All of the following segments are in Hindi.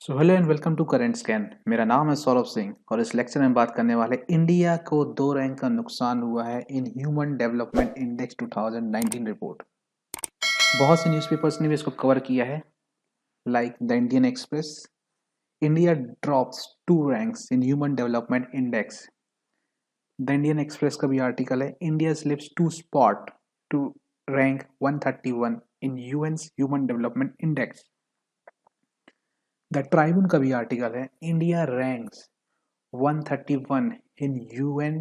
So hello and welcome to Current Scan. मेरा नाम है सौरभ सिंह और इस लेक्चर में बात करने वाले इंडिया को 2 रैंक का नुकसान हुआ है in Human Development Index 2019 report. बहुत से न्यूज़पेपर्स ने भी इसको कवर किया है, like the Indian Express. India drops 2 ranks in Human Development Index. The Indian Express का भी आर्टिकल है, India slips two spot to rank 131 in UN's Human Development Index. The Tribune का भी आर्टिकल है, India ranks 131 in UN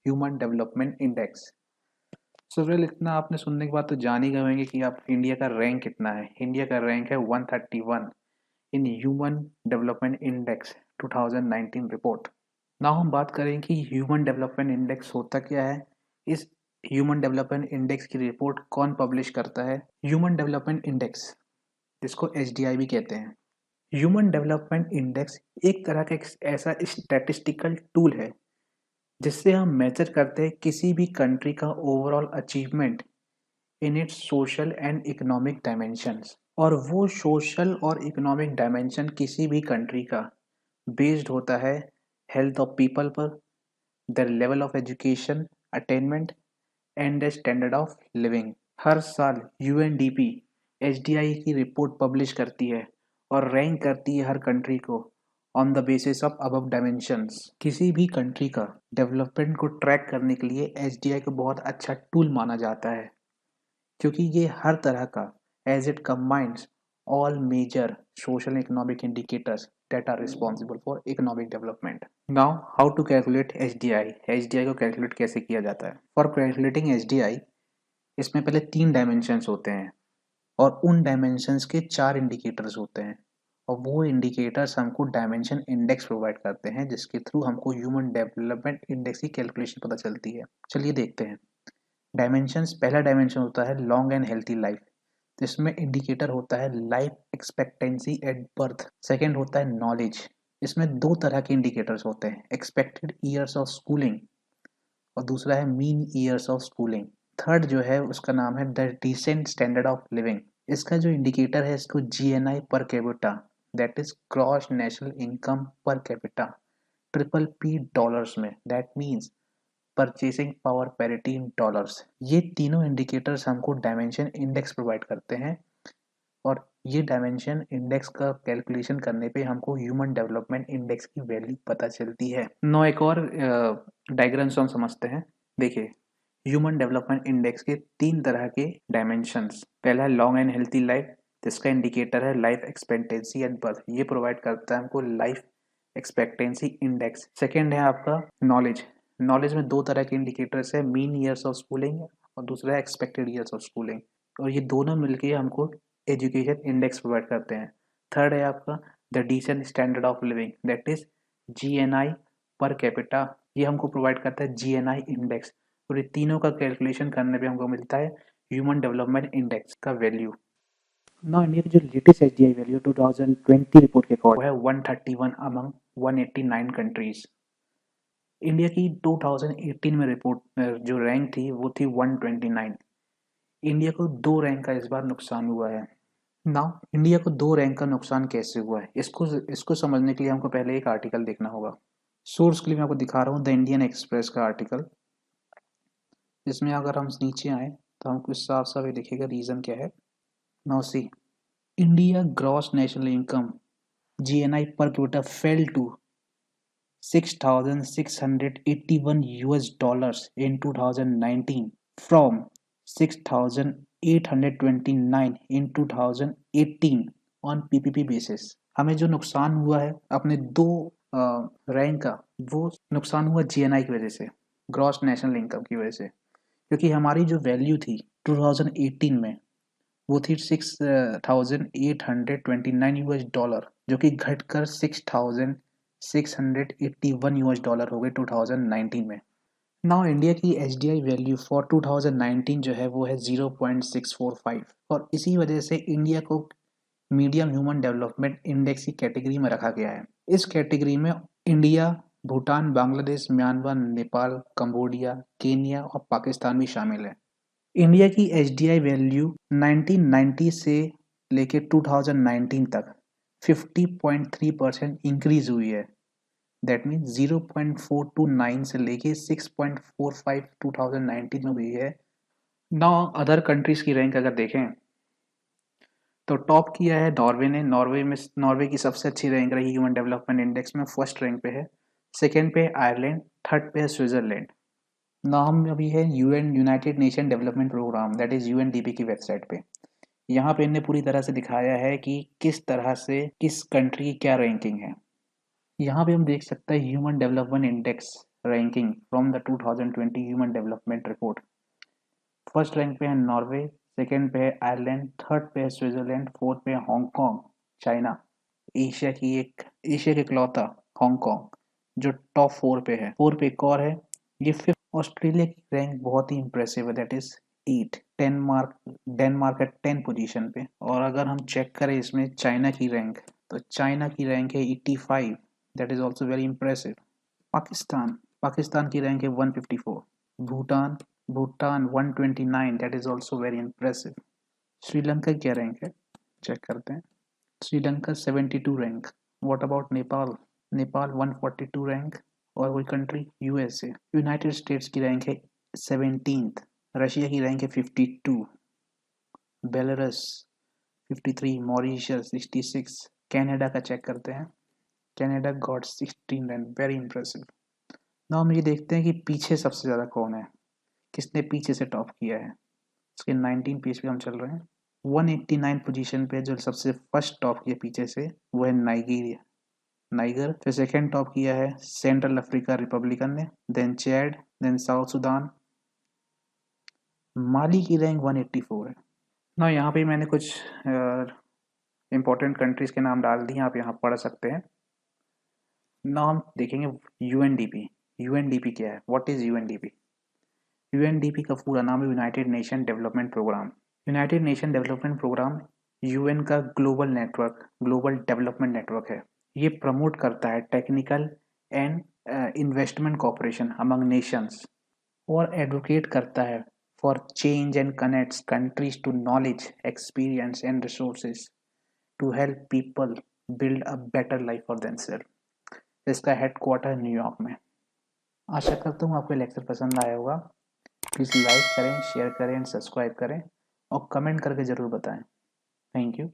Human Development Index. So friend, इतना आपने सुनने के बाद तो जान ही गए होंगे कि आप इंडिया का रैंक कितना है। इंडिया का रैंक है 131 इन Human Development Index 2019 report. Now हम बात करें कि ह्यूमन डेवलपमेंट इंडेक्स होता क्या है। इस ह्यूमन डेवलपमेंट इंडेक्स की रिपोर्ट कौन पब्लिश करता है? ह्यूमन डेवलपमेंट इंडेक्स, जिसको एचडीआई भी कहते हैं। ह्यूमन डेवलपमेंट इंडेक्स एक तरह का एक ऐसा स्टैटिस्टिकल टूल है जिससे हम मेजर करते हैं किसी भी कंट्री का overall achievement in its social and economic dimensions. और वो सोशल और इकोनॉमिक डायमेंशन किसी भी कंट्री का बेस्ड होता है हेल्थ ऑफ पीपल पर, their level of education attainment and the standard of living. हर साल यूएनडीपी एचडीआई की रिपोर्ट पब्लिश करती है और रैंक करती है हर कंट्री को on the basis of above dimensions. किसी भी कंट्री का डेवलपमेंट को ट्रैक करने के लिए एचडीआई को बहुत अच्छा टूल माना जाता है, क्योंकि ये हर तरह का as it combines all major social and economic indicators that are responsible for economic development. Now, how to calculate HDI? HDI को कैलकुलेट कैसे किया जाता है? For calculating HDI, इसमें पहले 3 डायमेंशंस होते हैं और उन डायमेंशंस के 4 इंडिकेटर्स होते हैं और वो इंडिकेटर्स हमको डायमेंशन इंडेक्स प्रोवाइड करते हैं, जिसके थ्रू हमको ह्यूमन डेवलपमेंट इंडेक्स की कैलकुलेशन पता चलती है। चलिए देखते हैं डायमेंशंस। पहला डायमेंशन होता है लॉन्ग एंड हेल्थी लाइफ, जिसमें इंडिकेटर होता है life expectancy at birth. Second होता है नॉलेज, इसमें 2 तरह के इंडिकेटर्स होते हैं, एक्सपेक्टेड ईयर्स ऑफ स्कूलिंग और दूसरा है mean years of schooling. Third जो है उसका नाम है the decent standard of living. इसका जो इंडिकेटर है इसको GNI per capita, that is gross national income per capita, triple P dollars में, that means purchasing power parity in dollars. ये तीनों इंडिकेटर्स हमको डायमेंशन इंडेक्स प्रोवाइड करते हैं और ये डायमेंशन इंडेक्स का कैलकुलेशन करने पे हमको ह्यूमन डेवलपमेंट इंडेक्स की वैल्यू पता चलती है। नो एक और डायग्राम्स हम समझते हैं। देखिए, ह्यूमन डेवलपमेंट इंडेक्स के 3 तरह के डायमेंशंस। पहला है लॉन्ग एंड हेल्थी लाइफ, जिसका इंडिकेटर है लाइफ एक्सपेक्टेंसी एट बर्थ, ये प्रोवाइड करता है हमको लाइफ एक्सपेक्टेंसी इंडेक्स। सेकेंड है आपका नॉलेज। नॉलेज में 2 तरह के इंडिकेटर्स है, मीन ईयर्स ऑफ स्कूलिंग और दूसरा है एक्सपेक्टेड ईयर्स ऑफ स्कूलिंग, और ये दोनों मिलके हमको एजुकेशन इंडेक्स प्रोवाइड करते हैं। थर्ड है आपका the decent standard of living, that is GNI per capita, ये हमको प्रोवाइड करता है जीएनआई इंडेक्स। और ये तीनों का कैलकुलेशन करने पे हमको मिलता है ह्यूमन डेवलपमेंट इंडेक्स का वैल्यू। नाउ इंडिया की जो लेटेस्ट एचडीआई वैल्यू 2020 रिपोर्ट के अकॉर्डिंग है 131 अमंग 189 कंट्रीज। इंडिया की 2018 में रिपोर्ट जो रैंक थी वो थी 129। इंडिया को 2 रैंक का इस बार नुकसान हुआ है। नाउ इंडिया को 2 रैंक का नुकसान कैसे हुआ है, इसको समझने के लिए हमको पहले एक आर्टिकल देखना होगा। सोर्स के लिए मैं आपको दिखा रहा हूँ द इंडियन एक्सप्रेस का आर्टिकल। इसमें अगर हम नीचे आए तो हमको साफ साफ ये दिखेगा रीजन क्या है। Now see, India gross national income GNI per capita fell to 6,681 US dollars in 2019 from 6,829 in 2018 on PPP basis। हमें जो नुकसान हुआ है अपने 2 रैंक का, वो नुकसान हुआ जीएनआई की वजह से, ग्रॉस नेशनल इनकम की वजह से, क्योंकि हमारी जो वैल्यू थी 2018 में वो थी 6,829 US डॉलर, जो कि घटकर 6,681 US डॉलर हो गए 2019 में। नाउ इंडिया की एचडीआई वैल्यू फॉर 2019 जो है वो है 0.645 और इसी वजह से इंडिया को मीडियम ह्यूमन डेवलपमेंट इंडेक्स की कैटेगरी में रखा गया है। इस कैटेगरी में India, Bhutan, Bangladesh, Myanmar, Nepal, Cambodia, Kenya और पाकिस्तान भी शामिल है। इंडिया की एचडीआई वैल्यू 1990 से लेके 2019 तक 50.3% इंक्रीज हुई है। दैट मीन 0.429 से लेके 6.45 2019 में हुई है। नाउ अदर कंट्रीज की रैंक अगर देखें तो टॉप किया है नॉर्वे ने। नॉर्वे की सबसे अच्छी रैंक रही ह्यूमन डेवलपमेंट इंडेक्स में, फर्स्ट रैंक पे है। सेकंड पे है आयरलैंड, थर्ड पे है स्विट्जरलैंड। नाम अभी है UN United Nation development programme, that is UNDP की वेबसाइट पे। यहाँ पे इनने पूरी तरह से दिखाया है कि किस तरह से किस कंट्री की क्या रैंकिंग है। यहाँ पे हम देख सकते हैं human Development index ranking from the 2020 human development report. First rank पे है नॉर्वे, सेकंड पे है आयरलैंड, थर्ड पे है स्विट्जरलैंड, फोर्थ पे है हांगकांग, चाइना। एशिया के इकलौता हांगकांग जो टॉप 4 पे है। 4 पे एक और है, ये फिफ्थ। ऑस्ट्रेलिया की रैंक बहुत ही इंप्रेसिव है, दैट इज 8। डेनमार्क है 10 पोजीशन पे। और अगर हम चेक करें इसमें चाइना की रैंक, तो चाइना की रैंक है 85, that is also very impressive. Pakistan की रैंक है 154। Bhutan Bhutan 129, that is also very impressive. Sri Lanka की क्या रैंक है, चेक करते हैं। Sri Lanka 72 rank. What about Nepal? Nepal 142 rank. और कोई कंट्री? यूएसए। यूनाइटेड स्टेट्स की रैंक है 17th। रशिया की रैंक है 52। Belarus 53, Mauritius 66। कनाडा का चेक करते हैं। Canada got 16 rank, very impressive. Now हम ये देखते हैं कि पीछे सबसे ज़्यादा कौन है, किसने पीछे से टॉप किया है। इसके 19 पेज पे हम चल रहे हैं। 189 पोजीशन पे जो सबसे फर्स्ट टॉप किया पीछे से, वो है नाइगर। फिर सेकेंड टॉप किया है सेंट्रल अफ्रीका रिपब्लिकन ने, then Chad, then South Sudan. Mali की रैंक 184 है ना। यहाँ पे मैंने कुछ इंपॉर्टेंट कंट्रीज के नाम डाल दिए, आप यहाँ पढ़ सकते हैं ना। हम देखेंगे यूएनडीपी। यूएनडीपी क्या है, व्हाट इज यूएनडीपी? यूएनडीपी का पूरा नाम है United Nation development programme. United Nation development programme UN का ग्लोबल डेवलपमेंट नेटवर्क है। ये प्रमोट करता है technical and investment corporation among Nations, और एडवोकेट करता है for change and connects countries to knowledge, experience and resources to help people build a better life for themselves. इसका हेडक्वार्टर न्यूयॉर्क में। आशा करता हूँ आपको लेक्चर पसंद आया होगा। प्लीज़ लाइक करें, शेयर करें एंड सब्सक्राइब करें, और कमेंट करके ज़रूर बताएं। Thank you.